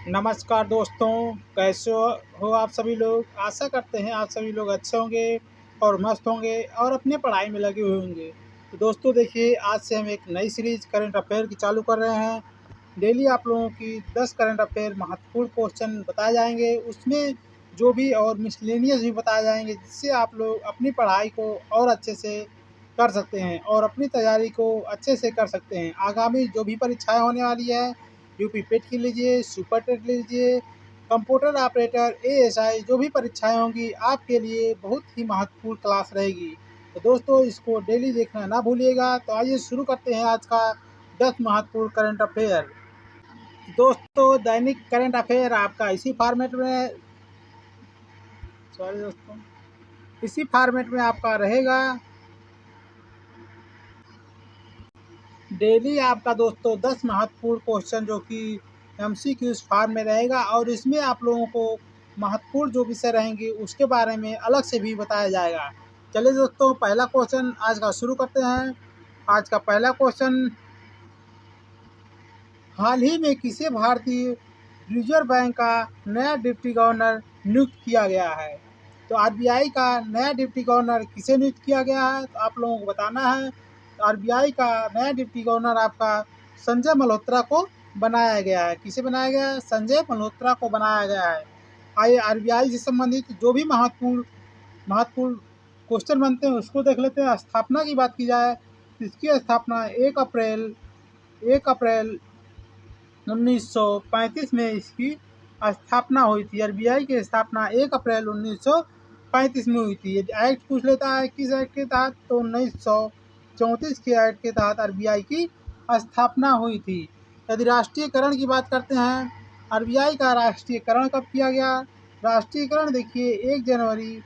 नमस्कार दोस्तों, कैसे हो आप सभी लोग। आशा करते हैं आप सभी लोग अच्छे होंगे और मस्त होंगे और अपने पढ़ाई में लगे हुए होंगे। तो दोस्तों देखिए, आज से हम एक नई सीरीज करंट अफेयर की चालू कर रहे हैं। डेली आप लोगों की 10 करंट अफेयर महत्वपूर्ण क्वेश्चन बताए जाएंगे, उसमें जो भी और मिसलेनियस भी बताए जाएंगे, जिससे आप लोग अपनी पढ़ाई को और अच्छे से कर सकते हैं और अपनी तैयारी को अच्छे से कर सकते हैं। आगामी जो भी परीक्षाएं होने वाली है, यूपी पेट की लीजिए, सुपर टेट लीजिए, कंप्यूटर ऑपरेटर, एएसआई, जो भी परीक्षाएं होंगी आपके लिए बहुत ही महत्वपूर्ण क्लास रहेगी। तो दोस्तों इसको डेली देखना ना भूलिएगा। तो आइए शुरू करते हैं आज का 10 महत्वपूर्ण करंट अफेयर। दोस्तों दैनिक करंट अफेयर आपका इसी फॉर्मेट में आपका रहेगा। डेली आपका दोस्तों 10 महत्वपूर्ण क्वेश्चन जो कि एमसीक्यूज फॉर्म में रहेगा और इसमें आप लोगों को महत्वपूर्ण जो विषय रहेंगे उसके बारे में अलग से भी बताया जाएगा। चलिए दोस्तों, पहला क्वेश्चन आज का शुरू करते हैं। आज का पहला क्वेश्चन, हाल ही में किसे भारतीय रिजर्व बैंक का नया डिप्टी गवर्नर नियुक्त किया गया है? तो आरबीआई का नया डिप्टी गवर्नर किसे नियुक्त किया गया है, तो आप लोगों को बताना है। तो आरबीआई का नया डिप्टी गवर्नर आपका संजय मल्होत्रा को बनाया गया है। किसे बनाया गया है? संजय मल्होत्रा को बनाया गया है। आइए आरबीआई से संबंधित जो भी महत्वपूर्ण महत्वपूर्ण क्वेश्चन बनते हैं उसको देख लेते हैं। स्थापना की बात की जाए, इसकी स्थापना 1 अप्रैल 1935 में इसकी स्थापना हुई थी। आरबीआई की स्थापना 1 अप्रैल 1935 में हुई थी। यदि एक्ट पूछ लेता है किस एक्ट के तहत, तो 1934 के एक्ट के तहत आरबीआई की स्थापना हुई थी। यदि राष्ट्रीयकरण की बात करते हैं, आरबीआई का राष्ट्रीयकरण कब किया गया? राष्ट्रीयकरण देखिए 1 जनवरी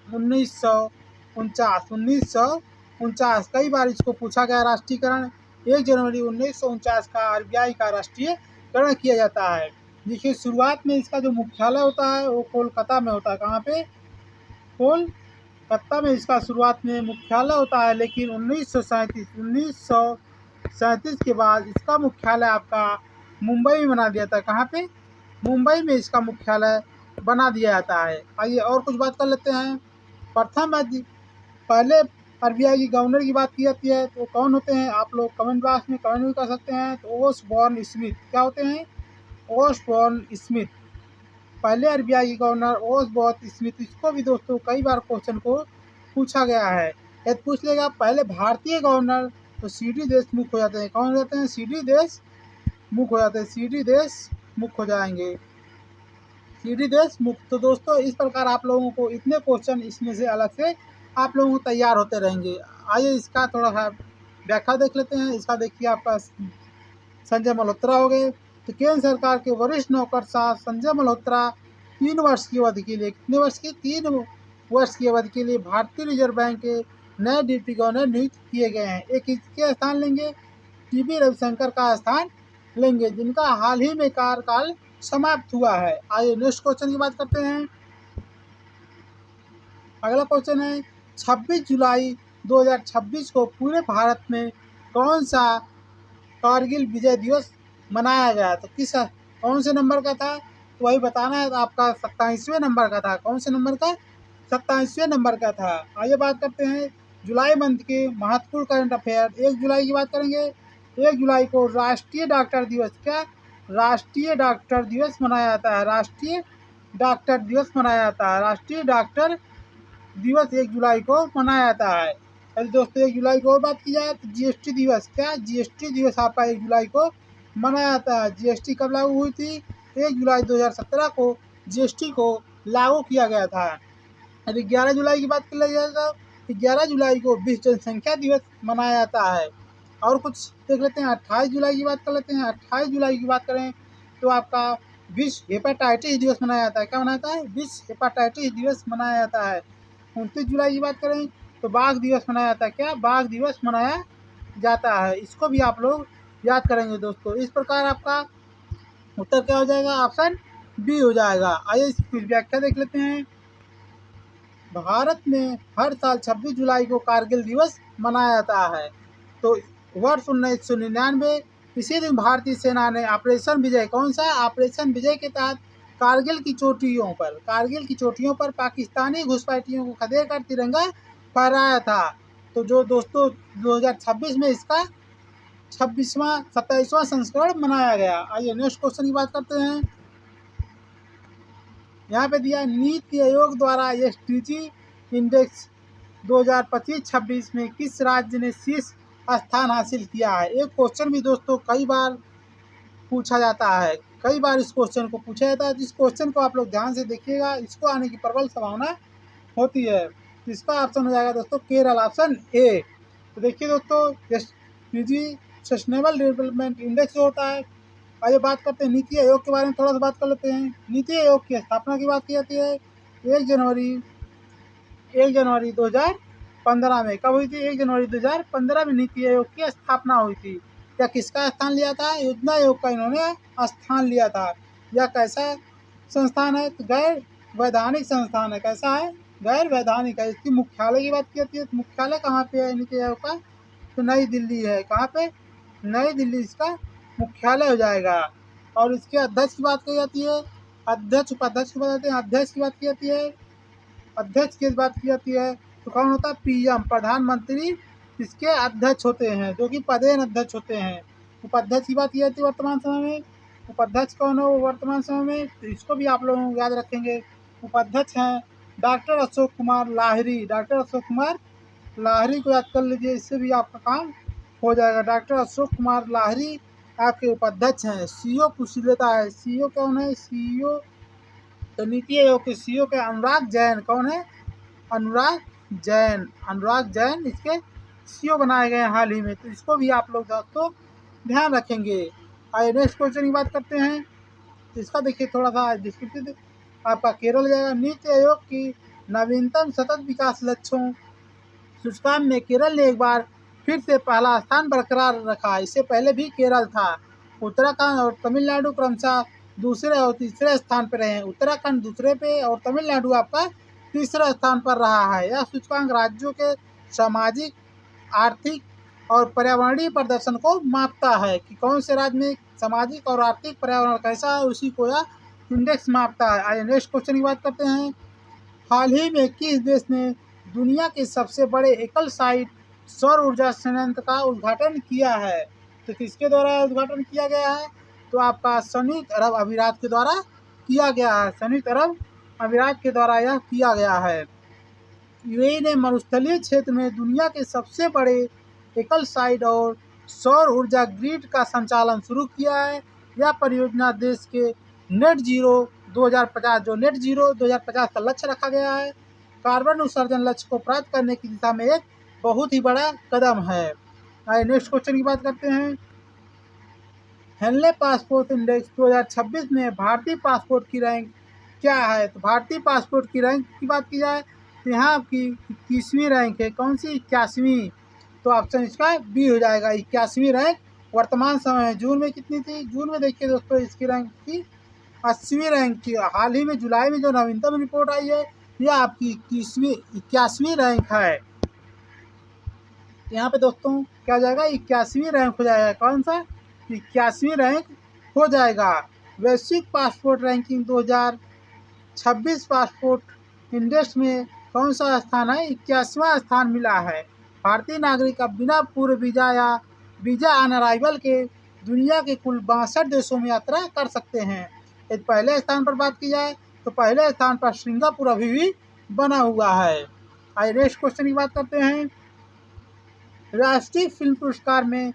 1949 कई बार इसको पूछा गया। राष्ट्रीयकरण 1 जनवरी 1949 का आरबीआई का राष्ट्रीयकरण किया जाता है। देखिए शुरुआत में इसका जो मुख्यालय होता है वो कोलकाता में होता है। कहाँ पे? कोलकाता में इसका शुरुआत में मुख्यालय होता है, लेकिन 1937 के बाद इसका मुख्यालय आपका मुंबई में बना दिया था। कहाँ पे? मुंबई में इसका मुख्यालय बना दिया जाता है। आइए और कुछ बात कर लेते हैं। पहले आरबीआई की गवर्नर की बात की जाती है तो कौन होते हैं, आप लोग कमेंट बॉक्स में कमेंट भी कर सकते हैं। तो ओसबॉर्न स्मिथ। क्या होते हैं? Osborne Smith. पहले आरबीआई की गवर्नर ओसबॉर्न स्मिथ। इसको भी दोस्तों कई बार क्वेश्चन को पूछा गया है। यदि पूछ लेगा पहले भारतीय गवर्नर, तो सीडी देशमुख हो जाते हैं। कौन हो जाते हैं? सीडी देशमुख हो जाते हैं। सीडी देशमुख हो जाएंगे। सीडी देशमुख। तो दोस्तों इस प्रकार आप लोगों को इतने क्वेश्चन इसमें से अलग से आप लोगों को तैयार होते रहेंगे। आइए इसका थोड़ा सा व्याख्या देख लेते हैं। इसका देखिए आपका संजय मल्होत्रा हो गए। तो केंद्र सरकार के वरिष्ठ नौकरशाह संजय मल्होत्रा 3 वर्ष की अवधि के लिए, कितने वर्ष की? 3 वर्ष की अवधि के लिए भारतीय रिजर्व बैंक के नए डिप्टी गवर्नर नियुक्त किए गए हैं। एक किसके स्थान लेंगे? टीबी रविशंकर का स्थान लेंगे, जिनका हाल ही में कार्यकाल समाप्त हुआ है। आइए नेक्स्ट क्वेश्चन की बात करते हैं। अगला क्वेश्चन है, 26 जुलाई 2026 को पूरे भारत में कौन सा कारगिल विजय दिवस मनाया गया? तो कौन से नंबर का था? तो वही बताना है। तो आपका 27वें नंबर का था। कौन से नंबर का? 27वें नंबर का था। आइए बात करते हैं जुलाई मंथ के महत्वपूर्ण करंट अफेयर। 1 जुलाई की बात करेंगे। 1 जुलाई को राष्ट्रीय डॉक्टर दिवस, क्या? राष्ट्रीय डॉक्टर दिवस मनाया जाता है। राष्ट्रीय डॉक्टर दिवस मनाया जाता है। राष्ट्रीय डॉक्टर दिवस 1 जुलाई को मनाया जाता है। अरे दोस्तों 1 जुलाई को और बात की जाए तो जीएसटी दिवस, क्या? जीएसटी दिवस आपका 1 जुलाई को मनाया जाता है। जीएसटी कब लागू हुई थी? 1 जुलाई 2017 को जीएसटी को लागू किया गया था। यदि 11 जुलाई की बात कर लिया जाए तो 11 जुलाई को विश्व जनसंख्या दिवस मनाया जाता है। और कुछ देख लेते हैं। 28 जुलाई की बात कर लेते हैं। 28 जुलाई की बात करें तो आपका विश्व हेपेटाइटिस दिवस मनाया जाता है। क्या मनाया जाता है? विश्व हेपेटाइटिस दिवस मनाया जाता है। 29 जुलाई की बात करें तो बाघ दिवस मनाया जाता है। क्या? बाघ दिवस मनाया जाता है। इसको भी आप लोग याद करेंगे दोस्तों। इस प्रकार आपका उत्तर क्या हो जाएगा? ऑप्शन बी हो जाएगा। आइए इसकी कुछ व्याख्या देख लेते हैं। भारत में हर साल 26 जुलाई को कारगिल दिवस मनाया जाता है। तो वर्ष 1999 इसी दिन भारतीय सेना ने ऑपरेशन विजय, कौन सा ऑपरेशन विजय के तहत कारगिल की चोटियों पर पाकिस्तानी घुसपैठियों को खदेड़ तिरंगा फहराया था। तो जो दोस्तों 2026 में इसका 27वां संस्करण मनाया गया। आइए नेक्स्ट क्वेश्चन की बात करते हैं। यहाँ पे दिया नीति आयोग द्वारा एसडीजी इंडेक्स 2025-26 में किस राज्य ने शीर्ष स्थान हासिल किया है। एक क्वेश्चन भी दोस्तों कई बार पूछा जाता है, कई बार इस क्वेश्चन को पूछा जाता है। जिस क्वेश्चन को आप लोग ध्यान से देखिएगा, इसको आने की प्रबल संभावना होती है। इसका ऑप्शन हो जाएगा दोस्तों केरल, ऑप्शन ए। तो देखिए दोस्तों, एसडीजी सस्टेनेबल डेवलपमेंट इंडेक्स जो होता है। आइए बात करते हैं नीति आयोग के बारे में, थोड़ा सा बात कर लेते हैं। नीति आयोग की स्थापना की बात की जाती है 1 जनवरी 2015 में। कब हुई थी? 1 जनवरी 2015 में नीति आयोग की स्थापना हुई थी। या किसका स्थान लिया था? योजना आयोग का इन्होंने स्थान लिया था। यह कैसा संस्थान है? तो गैर वैधानिक संस्थान है। कैसा है? गैर वैधानिक है। इसकी मुख्यालय की बात की जाती है, तो मुख्यालय कहाँ पे है नीति आयोग का? तो नई दिल्ली है। कहाँ पे? नई दिल्ली इसका मुख्यालय हो जाएगा। और इसके अध्यक्ष की बात की जाती है, अध्यक्ष उपाध्यक्ष की बात आती है, अध्यक्ष की बात की जाती है, अध्यक्ष की बात की जाती है तो कौन होता है? पीएम, प्रधानमंत्री इसके अध्यक्ष होते हैं, जो कि पदेन अध्यक्ष होते हैं। उपाध्यक्ष की बात की जाती है वर्तमान समय में। उपाध्यक्ष कौन है वो वर्तमान समय में? तो इसको भी आप लोग याद रखेंगे। उपाध्यक्ष हैं डॉक्टर अशोक कुमार लाहिरी। डॉक्टर अशोक कुमार लाहिरी को याद कर लीजिए, इससे भी आपका काम हो जाएगा। डॉक्टर अशोक कुमार लाहिरी आपके उपाध्यक्ष हैं। सीईओ पूछ लेता है, सीईओ कौन है? सीईओ तो नीति आयोग के सीईओ के अनुराग जैन। कौन है? अनुराग जैन इसके सीईओ बनाए गए हाल ही में। तो इसको भी आप लोग दोस्तों ध्यान रखेंगे। आइए नेक्स्ट क्वेश्चन की बात करते हैं। तो इसका देखिए थोड़ा सा डिस्क्रिप्टिव आपका केरल जाएगा। नीति आयोग की नवीनतम सतत विकास लक्ष्यों सूचकांक में केरल ने एक बार फिर से पहला स्थान बरकरार रखा। इससे पहले भी केरल था। उत्तराखंड और तमिलनाडु क्रमशः दूसरे और तीसरे स्थान पर रहे हैं। उत्तराखंड दूसरे पे और तमिलनाडु आपका तीसरे स्थान पर रहा है। यह सूचकांक राज्यों के सामाजिक, आर्थिक और पर्यावरणीय प्रदर्शन को मापता है कि कौन से राज्य में सामाजिक और आर्थिक पर्यावरण कैसा है, उसी को यह इंडेक्स मापता है। आइए नेक्स्ट क्वेश्चन की बात करते हैं। हाल ही में किस देश ने दुनिया के सबसे बड़े एकल साइट सौर ऊर्जा संयंत्र का उद्घाटन किया है? तो किसके द्वारा उद्घाटन किया गया है? तो आपका संयुक्त अरब अमीरात के द्वारा किया गया है। संयुक्त अरब अमीरात के द्वारा यह किया गया है। यूएई ने मरुस्थलीय क्षेत्र में दुनिया के सबसे बड़े एकल साइट और सौर ऊर्जा ग्रिड का संचालन शुरू किया है। यह परियोजना देश के नेट जीरो 2050 जो नेट जीरो 2050 का लक्ष्य रखा गया है, कार्बन उत्सर्जन लक्ष्य को प्राप्त करने की दिशा में एक बहुत ही बड़ा कदम है। आइए नेक्स्ट क्वेश्चन की बात करते हैं। हेनले पासपोर्ट इंडेक्स 2026 में भारतीय पासपोर्ट की रैंक क्या है? तो भारतीय पासपोर्ट की रैंक की बात की जाए तो यहाँ आपकी 21वीं रैंक है। कौन सी? 81वीं। तो ऑप्शन इसका बी हो जाएगा। 81वीं रैंक वर्तमान समय में। जून में कितनी थी? जून में देखिए दोस्तों इसकी रैंक थी 80वीं रैंक थी। हाल ही में जुलाई में जो नवीनतम रिपोर्ट आई है, यह आपकी 81वीं रैंक है। यहाँ पे दोस्तों क्या हो जाएगा? 81वीं रैंक हो जाएगा। कौन सा? 81वीं रैंक हो जाएगा। वैश्विक पासपोर्ट रैंकिंग 2026 पासपोर्ट इंडेक्स में कौन सा स्थान है? 81वां स्थान मिला है। भारतीय नागरिक अब बिना पूर्व वीजा या वीजा ऑन अराइवल के दुनिया के कुल 62 देशों में यात्रा कर सकते हैं। यदि पहले स्थान पर बात की जाए तो पहले स्थान पर सिंगापुर अभी भी बना हुआ है। आइए नेक्स्ट क्वेश्चन की बात करते हैं। राष्ट्रीय फिल्म पुरस्कार में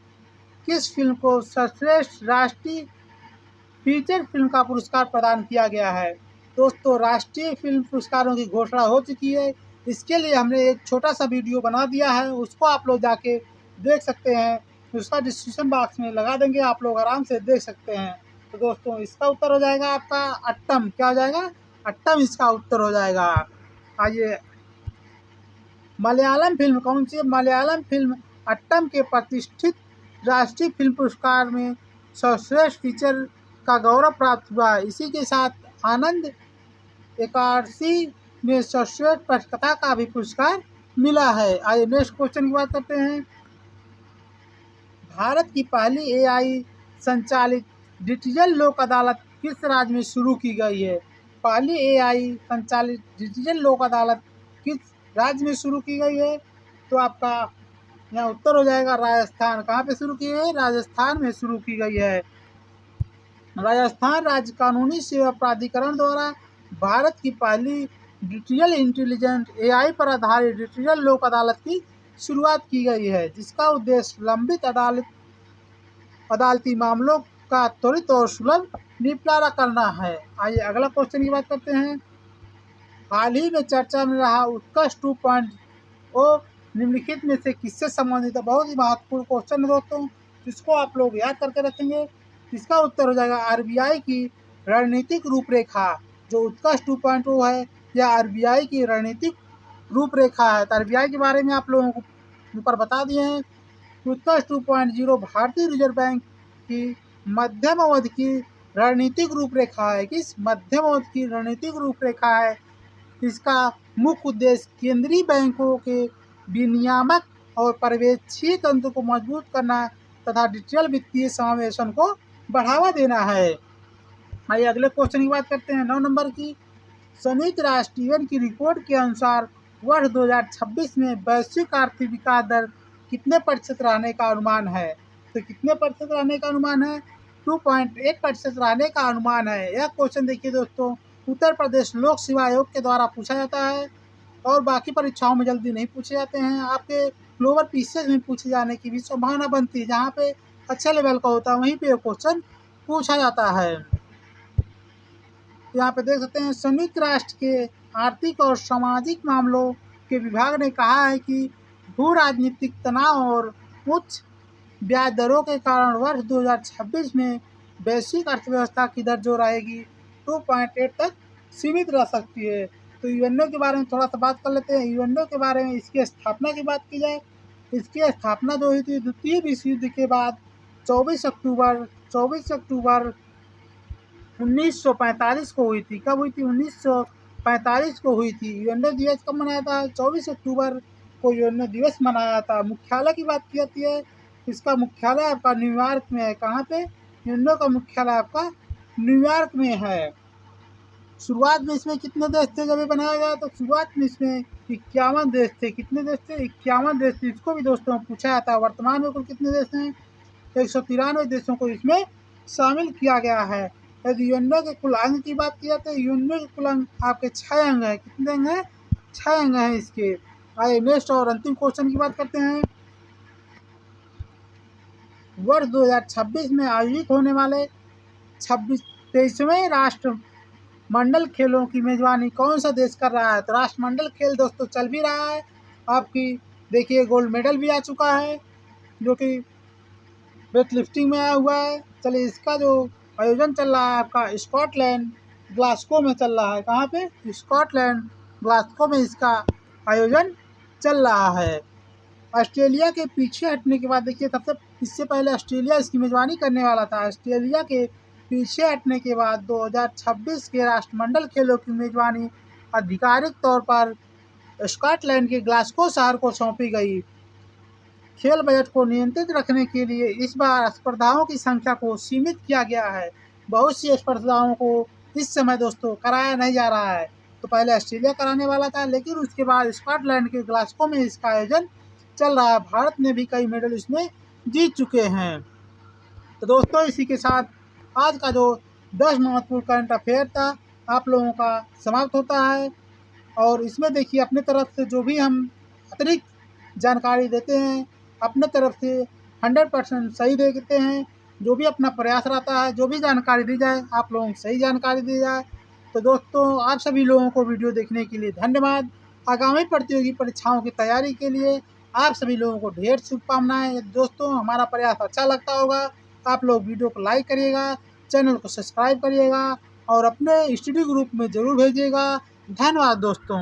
किस फिल्म को सर्वश्रेष्ठ राष्ट्रीय फीचर फिल्म का पुरस्कार प्रदान किया गया है? दोस्तों राष्ट्रीय फिल्म पुरस्कारों की घोषणा हो चुकी है। इसके लिए हमने एक छोटा सा वीडियो बना दिया है, उसको आप लोग जाके देख सकते हैं। उसका डिस्क्रिप्शन बॉक्स में लगा देंगे, आप लोग आराम से देख सकते हैं। तो दोस्तों इसका उत्तर हो जाएगा आपका अट्टम। क्या हो जाएगा? अट्टम इसका उत्तर हो जाएगा। आइए मलयालम फिल्म कौन सी? मलयालम फिल्म अट्टम के प्रतिष्ठित राष्ट्रीय फिल्म पुरस्कार में सर्वश्रेष्ठ फीचर का गौरव प्राप्त हुआ है। इसी के साथ आनंद एकादशी में सर्वश्रेष्ठ पटकथा का भी पुरस्कार मिला है। आइए नेक्स्ट क्वेश्चन की बात करते हैं। भारत की पहली एआई संचालित डिजिटल लोक अदालत किस राज्य में शुरू की गई है? पहली एआई संचालित डिजिटल लोक अदालत किस राज्य में शुरू की गई है? तो आपका यहाँ उत्तर हो जाएगा राजस्थान। कहाँ पे शुरू की है? राजस्थान में शुरू की गई है। राजस्थान राज्य कानूनी सेवा प्राधिकरण द्वारा भारत की पहली डिजिटल इंटेलिजेंट एआई पर आधारित डिजिटल लोक अदालत की शुरुआत की गई है, जिसका उद्देश्य लंबित अदालती मामलों का त्वरित और सुलभ निपटारा करना है। आइए अगला क्वेश्चन की बात करते हैं। हाल ही में चर्चा में रहा उत्कर्ष 2.0 निम्नलिखित में से किससे संबंधित है? बहुत ही महत्वपूर्ण क्वेश्चन है दोस्तों, जिसको आप लोग याद करके रखेंगे। इसका उत्तर हो जाएगा आरबीआई की रणनीतिक रूपरेखा। जो उत्कर्ष 2.0 है यह आरबीआई की रणनीतिक रूपरेखा है। तो आरबीआई के बारे में आप लोगों को ऊपर बता दिए हैं। उत्कर्ष 2.0 भारतीय रिजर्व बैंक की मध्यम अवधि की रणनीतिक रूपरेखा है। किस मध्यम अवधि की रणनीतिक रूपरेखा है? इसका मुख्य उद्देश्य केंद्रीय बैंकों के विनियामक और पर्यवेक्षी तंत्र को मजबूत करना तथा डिजिटल वित्तीय समावेशन को बढ़ावा देना है। आइए अगले क्वेश्चन की बात करते हैं 9 नंबर की। संयुक्त राष्ट्र यूएन की रिपोर्ट के अनुसार वर्ष 2026 में वैश्विक आर्थिक विकास दर कितने प्रतिशत रहने का अनुमान है? तो कितने प्रतिशत रहने का अनुमान है? 2.8% रहने का अनुमान है। यह क्वेश्चन देखिए दोस्तों, उत्तर प्रदेश लोक सेवा आयोग के द्वारा पूछा जाता है और बाकी परीक्षाओं में जल्दी नहीं पूछे जाते हैं। आपके ग्लोबल पीसीएस में पूछे जाने की भी संभावना बनती है। जहाँ पे अच्छे लेवल का होता है वहीं पे क्वेश्चन पूछा जाता है। यहाँ पे देख सकते हैं, संयुक्त राष्ट्र के आर्थिक और सामाजिक मामलों के विभाग ने कहा है कि भू राजनीतिक तनाव और उच्च ब्याज दरों के कारण वर्ष 2026 में वैश्विक अर्थव्यवस्था की दर जो रहेगी 2.8 तक सीमित रह सकती है। तो यूएनओ के बारे में थोड़ा सा बात कर लेते हैं। यूएनओ के बारे में इसकी स्थापना की बात की जाए, इसकी स्थापना जो हुई थी द्वितीय विश्व युद्ध के बाद 24 अक्टूबर 1945 को हुई थी। कब हुई थी? 1945 को हुई थी। यूएनओ दिवस कब मनाया था? 24 अक्टूबर को यूएनओ दिवस मनाया था। मुख्यालय की बात की जाती है, इसका मुख्यालय आपका न्यूयॉर्क में है। कहाँ पे? यूएनओ का मुख्यालय आपका न्यूयॉर्क में है। शुरुआत में इसमें कितने देश थे जब ये बनाया गया? तो शुरुआत में इसमें 51 देश थे। कितने देश थे? 51 देश थे। इसको भी दोस्तों पूछा जाता है। वर्तमान में कुल कितने देश हैं? 193 देशों को इसमें शामिल किया गया है। यदि यूएनओ के कुल अंग की बात की जाती है, यूएनओ के कुल अंग आपके 6 अंग हैं। कितने अंग हैं? 6 अंग हैं इसके। आइए नेक्स्ट और अंतिम क्वेश्चन की बात करते हैं। वर्ष 2026 में आयोजित होने वाले 23वें राष्ट्रमंडल खेलों की मेजबानी कौन सा देश कर रहा है? तो राष्ट्रमंडल खेल दोस्तों चल भी रहा है। आपकी देखिए गोल्ड मेडल भी आ चुका है, जो कि वेट लिफ्टिंग में आया हुआ है। चलिए, इसका जो आयोजन चल रहा है आपका स्कॉटलैंड ग्लासगो में चल रहा है। कहाँ पे? स्कॉटलैंड ग्लासगो में इसका आयोजन चल रहा है। ऑस्ट्रेलिया के पीछे हटने के बाद देखिए, सबसे इससे पहले ऑस्ट्रेलिया इसकी मेजबानी करने वाला था। ऑस्ट्रेलिया के पीछे हटने के बाद 2026 के राष्ट्रमंडल खेलों की मेजबानी आधिकारिक तौर पर स्कॉटलैंड के ग्लासगो शहर को सौंपी गई। खेल बजट को नियंत्रित रखने के लिए इस बार स्पर्धाओं की संख्या को सीमित किया गया है। बहुत सी स्पर्धाओं को इस समय दोस्तों कराया नहीं जा रहा है। तो पहले ऑस्ट्रेलिया कराने वाला था, लेकिन उसके बाद स्कॉटलैंड के ग्लासगो में इसका आयोजन चल रहा है। भारत ने भी कई मेडल इसमें जीत चुके हैं। तो दोस्तों, इसी के साथ आज का जो 10 महत्वपूर्ण करंट अफेयर था आप लोगों का समाप्त होता है। और इसमें देखिए, अपने तरफ से जो भी हम अतिरिक्त जानकारी देते हैं, अपने तरफ से 100% सही देते हैं। जो भी अपना प्रयास रहता है, जो भी जानकारी दी जाए आप लोगों को सही जानकारी दी जाए। तो दोस्तों, आप सभी लोगों को वीडियो देखने के लिए धन्यवाद। आगामी प्रतियोगी परीक्षाओं की तैयारी के लिए आप सभी लोगों को ढेर शुभकामनाएं। दोस्तों, हमारा प्रयास अच्छा लगता होगा आप लोग वीडियो को लाइक करिएगा, चैनल को सब्सक्राइब करिएगा और अपने स्टडी ग्रुप में ज़रूर भेजिएगा। धन्यवाद दोस्तों।